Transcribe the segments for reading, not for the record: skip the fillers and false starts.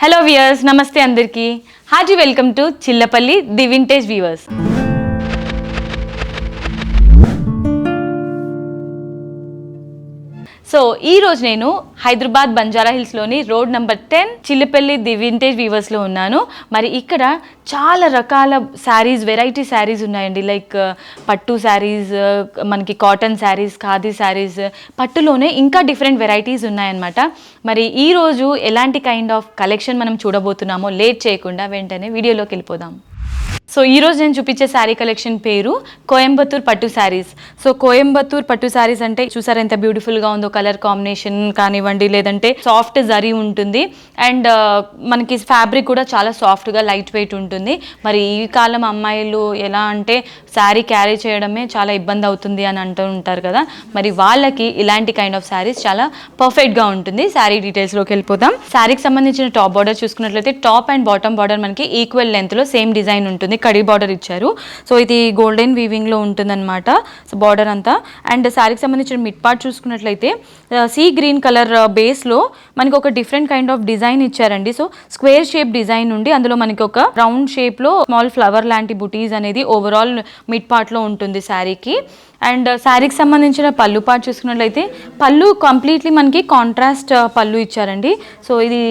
Hello viewers, నమస్తే అందరికీ. హాజీ welcome to Chillapalli the vintage viewers. So ఈ రోజు నేను హైదరాబాద్ బంజారా హిల్స్లోని road number 10 Chillapalli the vintage వీవర్స్లో ఉన్నాను. మరి ఇక్కడ చాలా రకాల శారీస్, వెరైటీ శారీస్ ఉన్నాయండి. లైక్ పట్టు శారీస్, మనకి కాటన్ శారీస్, ఖాదీ శారీస్, పట్టులోనే ఇంకా డిఫరెంట్ వెరైటీస్ ఉన్నాయన్నమాట. మరి ఈరోజు ఎలాంటి కైండ్ ఆఫ్ కలెక్షన్ మనం చూడబోతున్నామో లేట్ చేయకుండా వెంటనే వీడియోలోకి వెళ్ళిపోదాం. సో ఈరోజు నేను చూపించే శారీ కలెక్షన్ పేరు కోయంబత్తూర్ పట్టు శారీస్. సో కోయంబత్తూర్ పట్టు శారీస్ అంటే చూసారా ఎంత బ్యూటిఫుల్గా ఉందో. కలర్ కాంబినేషన్ కానివ్వండి, లేదంటే సాఫ్ట్ జరీ ఉంటుంది అండ్ మనకి ఫ్యాబ్రిక్ కూడా చాలా సాఫ్ట్గా లైట్ వెయిట్ ఉంటుంది. మరి ఈ కాలం అమ్మాయిలు ఎలా అంటే శారీ క్యారీ చేయడమే చాలా ఇబ్బంది అవుతుంది అని అంటూ ఉంటారు కదా. మరి వాళ్ళకి ఇలాంటి కైండ్ ఆఫ్ శారీస్ చాలా పర్ఫెక్ట్గా ఉంటుంది. శారీ డీటెయిల్స్లోకి వెళ్ళిపోతాం. శారీకి సంబంధించిన టాప్ బార్డర్ చూసుకున్నట్లయితే టాప్ అండ్ బాటమ్ బార్డర్ మనకి ఈక్వల్ లెంత్లో సేమ్ డిజైన్ ఉంటుంది. కడి బార్డర్ ఇచ్చారు. సో ఇది గోల్డెన్ వీవింగ్లో ఉంటుందన్నమాట సో బార్డర్ అంతా. అండ్ శారీకి సంబంధించిన మిడ్ పార్ట్ చూసుకున్నట్లయితే సీ గ్రీన్ కలర్ బేస్లో మనకి ఒక డిఫరెంట్ కైండ్ ఆఫ్ డిజైన్ ఇచ్చారండి. సో స్క్వేర్ షేప్ డిజైన్ ఉండి అందులో మనకి ఒక రౌండ్ షేప్లో స్మాల్ ఫ్లవర్ లాంటి బుటీస్ అనేది ఓవరాల్ మిడ్ పార్ట్లో ఉంటుంది శారీకి. అండ్ శారీకి సంబంధించిన పళ్ళు పార్ట్ చూసుకున్నట్లయితే పళ్ళు కంప్లీట్లీ మనకి కాంట్రాస్ట్ పళ్ళు ఇచ్చారండి. సో ఇది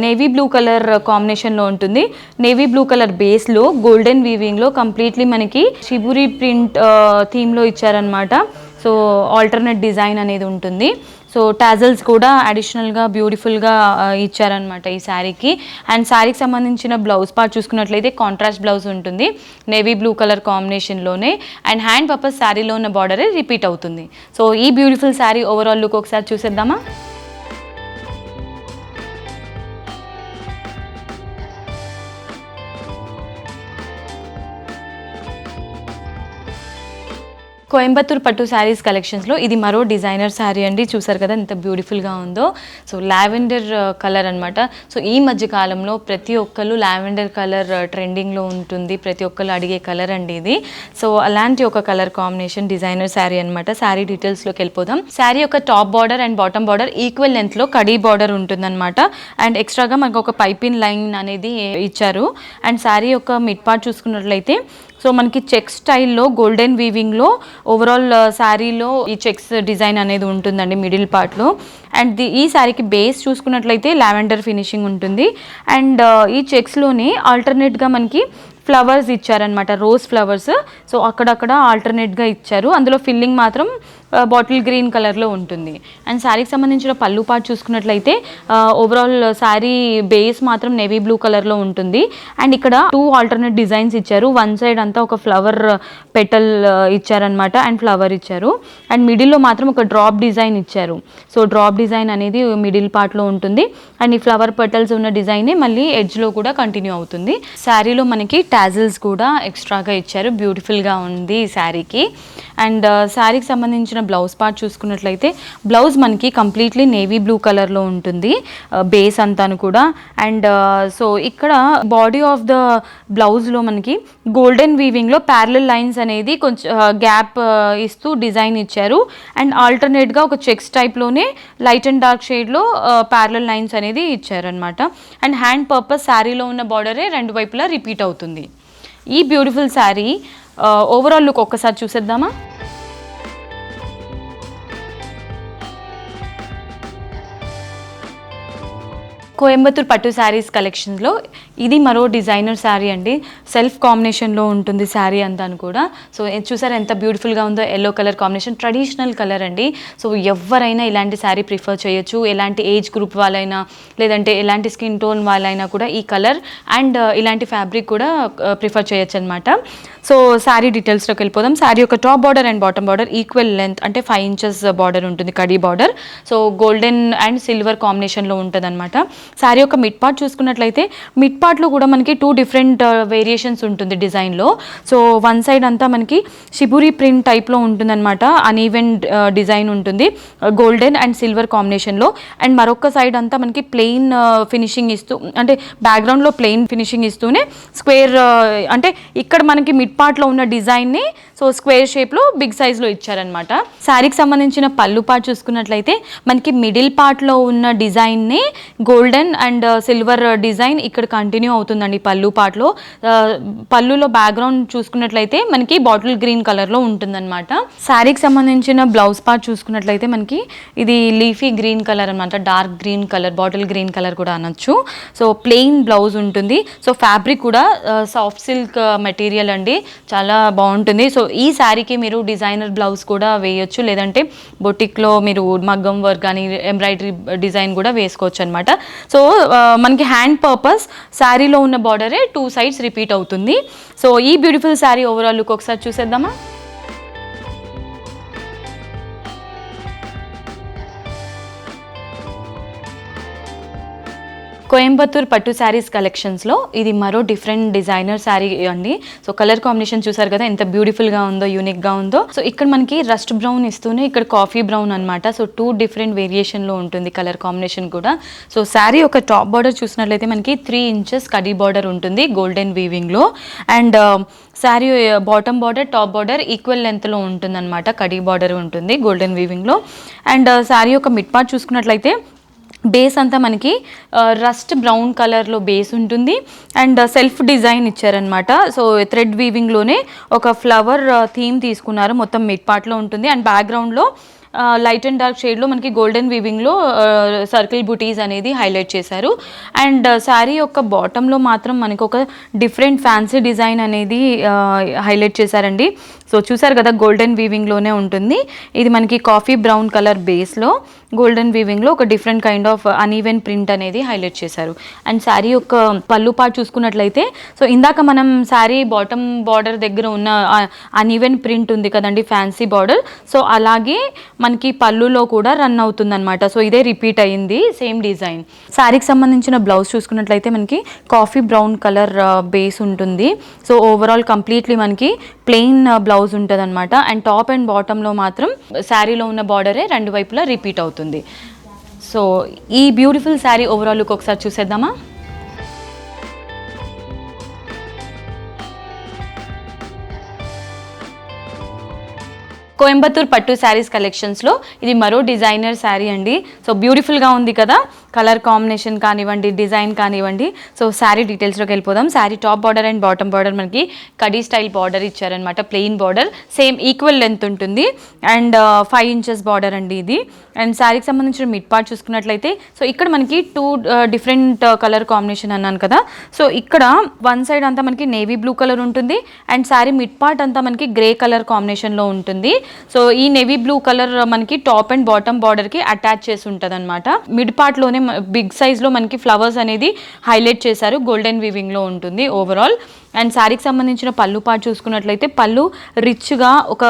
నేవీ బ్లూ కలర్ కాంబినేషన్లో ఉంటుంది. నేవీ బ్లూ కలర్ బేస్లో గోల్డెన్ వీవింగ్లో కంప్లీట్లీ మనకి షిబురి ప్రింట్ థీమ్లో ఇచ్చారనమాట. సో ఆల్టర్నేట్ డిజైన్ అనేది ఉంటుంది. సో టాజల్స్ కూడా అడిషనల్గా బ్యూటిఫుల్గా ఇచ్చారనమాట ఈ శారీకి. అండ్ శారీకి సంబంధించిన బ్లౌజ్ పార్ట్ చూసుకున్నట్లయితే కాంట్రాస్ట్ బ్లౌజ్ ఉంటుంది నేవీ బ్లూ కలర్ కాంబినేషన్లోనే. అండ్ హ్యాండ్ పర్పస్ శారీలో ఉన్న బార్డరే రిపీట్ అవుతుంది. సో ఈ బ్యూటిఫుల్ శారీ ఓవరాల్ లుక్ ఒకసారి చూసేద్దామా. కోయంబత్తూర్ పట్టు శారీస్ కలెక్షన్స్లో ఇది మరో డిజైనర్ శారీ అండి. చూసారు కదా ఎంత బ్యూటిఫుల్గా ఉందో. సో లావెండర్ కలర్ అనమాట. సో ఈ మధ్య కాలంలో ప్రతి ఒక్కరు లావెండర్ కలర్ ట్రెండింగ్లో ఉంటుంది. ప్రతి ఒక్కరు అడిగే కలర్ అండి ఇది. సో అలాంటి ఒక కలర్ కాంబినేషన్ డిజైనర్ శారీ అనమాట. శారీ డీటెయిల్స్లోకి వెళ్ళిపోదాం. శారీ యొక్క top border and bottom border equal లెంత్లో కడీ బార్డర్ ఉంటుందన్నమాట. అండ్ ఎక్స్ట్రాగా మనకు ఒక పైపిన్ లైన్ అనేది ఇచ్చారు. అండ్ శారీ యొక్క మిడ్ పార్ట్ చూసుకున్నట్లయితే సో మనకి చెక్స్ స్టైల్లో గోల్డెన్ వీవింగ్లో ఓవరాల్ శారీలో ఈ చెక్స్ డిజైన్ అనేది ఉంటుందండి మిడిల్ పార్ట్లో. అండ్ ఈ శారీకి బేస్ చూసుకున్నట్లయితే లావెండర్ ఫినిషింగ్ ఉంటుంది. అండ్ ఈ చెక్స్లోనే ఆల్టర్నేట్గా మనకి ఫ్లవర్స్ ఇచ్చారనమాట, రోజ్ ఫ్లవర్స్. సో అక్కడక్కడ ఆల్టర్నేట్గా ఇచ్చారు. అందులో ఫిల్లింగ్ మాత్రం బాటిల్ గ్రీన్ కలర్లో ఉంటుంది. అండ్ శారీకి సంబంధించిన పళ్ళు పార్ట్ చూసుకున్నట్లయితే ఓవరాల్ శారీ బేస్ మాత్రం నేవీ బ్లూ కలర్లో ఉంటుంది. అండ్ ఇక్కడ 2 ఆల్టర్నేట్ డిజైన్స్ ఇచ్చారు. వన్ సైడ్ అంతా ఒక ఫ్లవర్ పెటల్ ఇచ్చారనమాట అండ్ ఫ్లవర్ ఇచ్చారు. అండ్ మిడిల్లో మాత్రం ఒక డ్రాప్ డిజైన్ ఇచ్చారు. సో డ్రాప్ డిజైన్ అనేది మిడిల్ పార్ట్లో ఉంటుంది. అండ్ ఈ ఫ్లవర్ పెటల్స్ ఉన్న డిజైనే మళ్ళీ ఎడ్జ్లో కూడా కంటిన్యూ అవుతుంది. శారీలో మనకి టాజిల్స్ కూడా ఎక్స్ట్రాగా ఇచ్చారు. బ్యూటిఫుల్గా ఉంది ఈ శారీకి. అండ్ శారీకి సంబంధించిన బ్లౌజ్ పార్ట్ చూసుకున్నట్లయితే బ్లౌజ్ మనకి కంప్లీట్లీ నేవీ బ్లూ కలర్లో ఉంటుంది బేస్ అంతాను కూడా. అండ్ సో ఇక్కడ బాడీ ఆఫ్ ద బ్లౌజ్లో మనకి గోల్డెన్ వీవింగ్లో ప్యారలల్ లైన్స్ అనేది కొంచెం గ్యాప్ ఇస్తూ డిజైన్ ఇచ్చారు. అండ్ ఆల్టర్నేట్గా ఒక చెక్స్ టైప్లోనే లైట్ అండ్ డార్క్ షేడ్లో ప్యారలల్ లైన్స్ అనేది ఇచ్చారనమాట. అండ్ హ్యాండ్ పర్పస్ శారీలో ఉన్న బార్డరే రెండు వైపులా రిపీట్ అవుతుంది. ఈ బ్యూటిఫుల్ శారీ ఓవరాల్ లుక్ ఒక్కసారి చూసేద్దామా. కోయంబత్తూర్ పట్టు శారీస్ కలెక్షన్స్లో ఇది మరో డిజైనర్ శారీ అండి. సెల్ఫ్ కాంబినేషన్లో ఉంటుంది శారీ అంతాను కూడా. సో చూసారా ఎంత బ్యూటిఫుల్గా ఉందో. Yellow colour combination, traditional colour అండి. సో ఎవరైనా ఇలాంటి శారీ ప్రిఫర్ చేయొచ్చు. ఎలాంటి ఏజ్ గ్రూప్ వాళ్ళైనా, లేదంటే ఎలాంటి స్కిన్ టోన్ వాళ్ళైనా కూడా ఈ కలర్ అండ్ ఇలాంటి ఫ్యాబ్రిక్ కూడా ప్రిఫర్ చేయొచ్చు అనమాట. సో శారీ డీటెయిల్స్లోకి వెళ్ళిపోదాం. శారీ యొక్క top border and bottom border equal length అంటే 5 ఇంచెస్ బార్డర్ ఉంటుంది, khadi border. So golden and silver కాంబినేషన్లో ఉంటుంది అనమాట. శారీ యొక్క మిడ్ పార్ట్ చూసుకున్నట్లయితే మిడ్ పార్ట్లో కూడా మనకి 2 డిఫరెంట్ వేరియేషన్స్ ఉంటుంది డిజైన్లో. సో వన్ సైడ్ అంతా మనకి షిబురి ప్రింట్ టైప్లో ఉంటుందన్నమాట. అన్ఈవెన్ డిజైన్ ఉంటుంది గోల్డెన్ అండ్ సిల్వర్ కాంబినేషన్లో. అండ్ మరొక సైడ్ అంతా మనకి ప్లెయిన్ ఫినిషింగ్ ఇస్తూ, అంటే బ్యాక్గ్రౌండ్లో ప్లెయిన్ ఫినిషింగ్ ఇస్తూనే స్క్వేర్, అంటే ఇక్కడ మనకి మిడ్ పార్ట్లో ఉన్న డిజైన్ని సో స్క్వేర్ షేప్లో బిగ్ సైజ్లో ఇచ్చారనమాట. శారీకి సంబంధించిన పళ్ళు పార్ట్ చూసుకున్నట్లయితే మనకి మిడిల్ పార్ట్లో ఉన్న డిజైన్ని golden golden and silver design ఇక్కడ కంటిన్యూ అవుతుందండి పళ్ళు పాటలో. పళ్ళులో బ్యాక్గ్రౌండ్ చూసుకున్నట్లయితే మనకి బాటిల్ గ్రీన్ కలర్లో ఉంటుందన్నమాట. శారీకి సంబంధించిన బ్లౌజ్ పార్ట్ చూసుకున్నట్లయితే మనకి ఇది లీఫీ గ్రీన్ కలర్ అనమాట, dark green colour, bottle green colour కూడా అనొచ్చు. సో ప్లెయిన్ బ్లౌజ్ ఉంటుంది. సో ఫ్యాబ్రిక్ కూడా సాఫ్ట్ సిల్క్ మెటీరియల్ అండి, చాలా బాగుంటుంది. సో ఈ శారీకి మీరు డిజైనర్ బ్లౌజ్ కూడా వేయొచ్చు, లేదంటే బొటిక్లో మీరు మగ్గం వర్క్ కానీ ఎంబ్రాయిడరీ డిజైన్ కూడా వేసుకోవచ్చు అనమాట. సో మనకి హ్యాండ్ పర్పస్ శారీలో ఉన్న బార్డరే 2 సైడ్స్ రిపీట్ అవుతుంది. సో ఈ బ్యూటిఫుల్ శారీ ఓవరాల్ లుక్ ఒకసారి చూసేద్దామా. కోయంబత్తూర్ పట్టు శారీస్ కలెక్షన్స్లో ఇది మరో డిఫరెంట్ డిజైనర్ శారీ అండి. సో కలర్ కాంబినేషన్ చూసారు కదా ఎంత బ్యూటిఫుల్గా ఉందో, యూనిక్గా ఉందో. సో ఇక్కడ మనకి రస్ట్ బ్రౌన్ ఇస్తూనే ఇక్కడ కాఫీ బ్రౌన్ అనమాట. సో 2 డిఫరెంట్ వేరియేషన్లో ఉంటుంది కలర్ కాంబినేషన్ కూడా. సో శారీ ఒక టాప్ బార్డర్ చూసినట్లయితే మనకి 3 ఇంచెస్ కడీ బార్డర్ ఉంటుంది గోల్డెన్ వీవింగ్లో. And sari bottom border top border equal లెంత్లో ఉంటుందన్నమాట, కడీ బార్డర్ ఉంటుంది గోల్డెన్ వీవింగ్లో. అండ్ శారీ యొక్క మిడ్ పార్ట్ చూసుకున్నట్లయితే బేస్ అంతా మనకి రస్ట్ బ్రౌన్ కలర్లో బేస్ ఉంటుంది. అండ్ సెల్ఫ్ డిజైన్ ఇచ్చారనమాట. సో థ్రెడ్ వీవింగ్లోనే ఒక ఫ్లవర్ థీమ్ తీసుకున్నారు, మొత్తం మిడ్ పార్ట్లో ఉంటుంది. అండ్ బ్యాక్గ్రౌండ్లో లైట్ అండ్ డార్క్ షేడ్లో మనకి గోల్డెన్ వీవింగ్లో సర్కిల్ బుటీస్ అనేది హైలైట్ చేశారు. అండ్ శారీ యొక్క బాటంలో మాత్రం మనకి ఒక డిఫరెంట్ ఫ్యాన్సీ డిజైన్ అనేది హైలైట్ చేశారండి. సో చూసారు కదా గోల్డెన్ వీవింగ్లోనే ఉంటుంది. ఇది మనకి కాఫీ బ్రౌన్ కలర్ బేస్లో గోల్డెన్ వీవింగ్లో ఒక different kind of uneven print అనేది హైలైట్ చేశారు. అండ్ శారీ యొక్క పళ్ళు పార్ట్ చూసుకున్నట్లయితే, సో ఇందాక మనం శారీ బాటమ్ బార్డర్ దగ్గర ఉన్న అన్ఈవెన్ ప్రింట్ ఉంది కదండి, ఫ్యాన్సీ బార్డర్. సో అలాగే మనకి పళ్ళులో కూడా రన్ అవుతుంది అనమాట. సో ఇదే రిపీట్ అయ్యింది, సేమ్ డిజైన్. శారీకి సంబంధించిన బ్లౌజ్ చూసుకున్నట్లయితే మనకి కాఫీ బ్రౌన్ కలర్ బేస్ ఉంటుంది. సో ఓవరాల్ కంప్లీట్లీ మనకి ప్లెయిన్ బ్లౌజ్ ఉంటుంది అనమాట. అండ్ టాప్ అండ్ బాటంలో మాత్రం శారీలో ఉన్న బార్డరే 2 వైపులా రిపీట్ అవుతుంది. సో ఈ బ్యూటిఫుల్ శారీ ఓవరాల్ లుక్ ఒకసారి చూసేద్దామా. కోయంబత్తూర్ పట్టు శారీస్ కలెక్షన్స్లో ఇది మరో డిజైనర్ శారీ అండి. సో బ్యూటిఫుల్గా ఉంది కదా, కలర్ కాంబినేషన్ కానివ్వండి, డిజైన్ కానివ్వండి. సో శారీ డీటెయిల్స్లోకి వెళ్ళిపోదాం. Sari top border and bottom border మనకి కడీ స్టైల్ బార్డర్ ఇచ్చారనమాట, plain border, same equal length ఉంటుంది. అండ్ 5 ఇంచెస్ బార్డర్ అండి ఇది. అండ్ శారీకి సంబంధించిన మిడ్ పార్ట్ చూసుకున్నట్లయితే, సో ఇక్కడ మనకి 2 డిఫరెంట్ కలర్ కాంబినేషన్ అన్నాను కదా. సో ఇక్కడ వన్ సైడ్ అంతా మనకి నేవీ బ్లూ కలర్ ఉంటుంది. అండ్ శారీ మిడ్ పార్ట్ అంతా మనకి గ్రే కలర్ కాంబినేషన్లో ఉంటుంది. సో ఈ నేవీ బ్లూ కలర్ మనకి టాప్ అండ్ బాటమ్ బార్డర్కి అటాచ్ చేసి ఉంటుంది అనమాట. మిడ్ పార్ట్లోనే బిగ్ సైజ్లో మనకి ఫ్లవర్స్ అనేది హైలైట్ చేశారు, గోల్డెన్ వీవింగ్లో ఉంటుంది ఓవరాల్. అండ్ శారీకి సంబంధించిన పళ్ళు పార్ట్ చూసుకున్నట్లయితే పళ్ళు రిచ్గా ఒక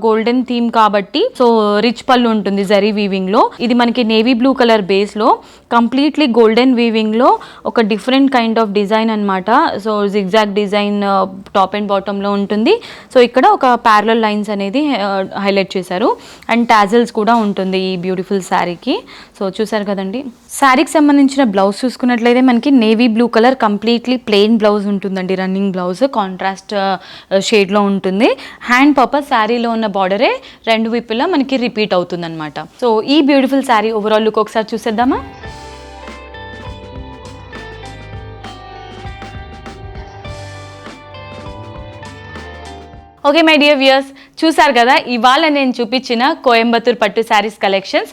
గోల్డెన్ థీమ్ కాబట్టి సో రిచ్ పళ్ళు ఉంటుంది జరీ వీవింగ్లో. ఇది మనకి నేవీ బ్లూ కలర్ బేస్లో కంప్లీట్లీ గోల్డెన్ వీవింగ్లో ఒక డిఫరెంట్ కైండ్ ఆఫ్ డిజైన్ అనమాట. So zigzag design top and బాటంలో ఉంటుంది. సో ఇక్కడ ఒక ప్యారలల్ లైన్స్ అనేది హైలైట్ చేశారు. అండ్ టాజల్స్ కూడా ఉంటుంది ఈ బ్యూటిఫుల్ శారీకి. సో చూసారు కదండి. శారీకి సంబంధించిన బ్లౌజ్ చూసుకున్నట్లయితే మనకి navy blue colour completely plain blouse ఉంటుందండి, రన్నింగ్ బ్లౌజ్ కాంట్రాస్ట్ షేడ్లో ఉంటుంది. హ్యాండ్ పర్పస్ శారీలో ఉన్న బార్డరే 2 వైపులా మనకి రిపీట్ అవుతుంది అనమాట. సో ఈ బ్యూటిఫుల్ శారీ ఓవరాల్ లుక్ ఒకసారి చూసేద్దామా. ఓకే మై డియర్ వ్యూయర్స్, చూసారు కదా ఇవాళ నేను చూపించిన కోయంబత్తూర్ పట్టు శారీస్ కలెక్షన్స్.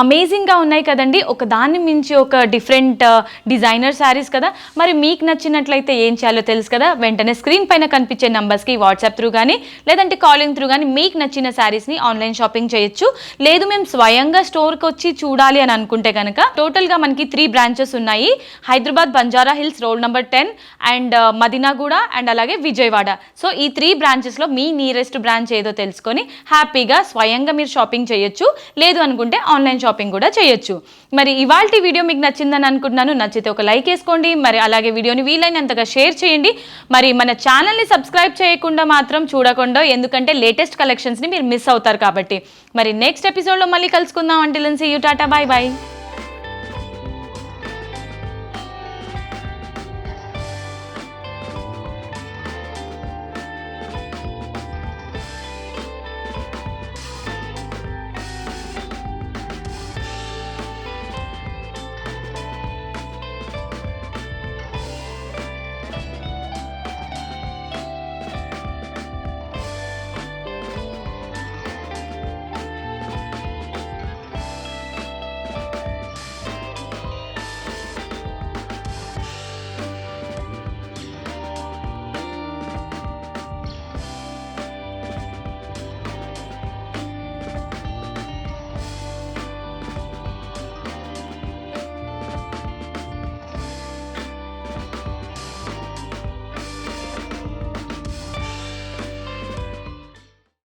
అమేజింగ్గా ఉన్నాయి కదండి, ఒక దాన్ని మించి ఒక డిఫరెంట్ డిజైనర్ శారీస్ కదా. మరి మీకు నచ్చినట్లయితే ఏం చేయాలో తెలుసు కదా, వెంటనే స్క్రీన్ పైన కనిపించే నెంబర్స్కి వాట్సాప్ త్రూ కానీ లేదంటే కాలింగ్ త్రూ కానీ మీకు నచ్చిన శారీస్ని ఆన్లైన్ షాపింగ్ చేయొచ్చు. లేదు మేము స్వయంగా స్టోర్కి వచ్చి చూడాలి అని అనుకుంటే కనుక టోటల్గా మనకి 3 బ్రాంచెస్ ఉన్నాయి. Hyderabad Banjara hills road number 10 and Madinaguda and అలాగే విజయవాడ. సో ఈ 3 బ్రాంచెస్లో మీ నియరెస్ట్ బ్రాంచ్ ఏదో తెలుసుకొని హ్యాపీగా స్వయంగా మీరు షాపింగ్ చేయొచ్చు. లేదు అనుకుంటే ఆన్లైన్ షాపింగ్ కూడా చేయొచ్చు. మరి ఇవాల్టి వీడియో మీకు నచ్చిందని అనుకుంటున్నాను. నచ్చితే ఒక లైక్ వేసుకోండి, మరి అలాగే వీడియోని వీలైనంతగా షేర్ చేయండి. మరి మన ఛానల్ని సబ్స్క్రైబ్ చేయకుండా మాత్రం చూడకుండా, ఎందుకంటే లేటెస్ట్ కలెక్షన్స్ని మీరు మిస్ అవుతారు కాబట్టి. మరి నెక్స్ట్ ఎపిసోడ్లో మళ్ళీ కలుసుకుందాం. Until then see you, tata, bye bye.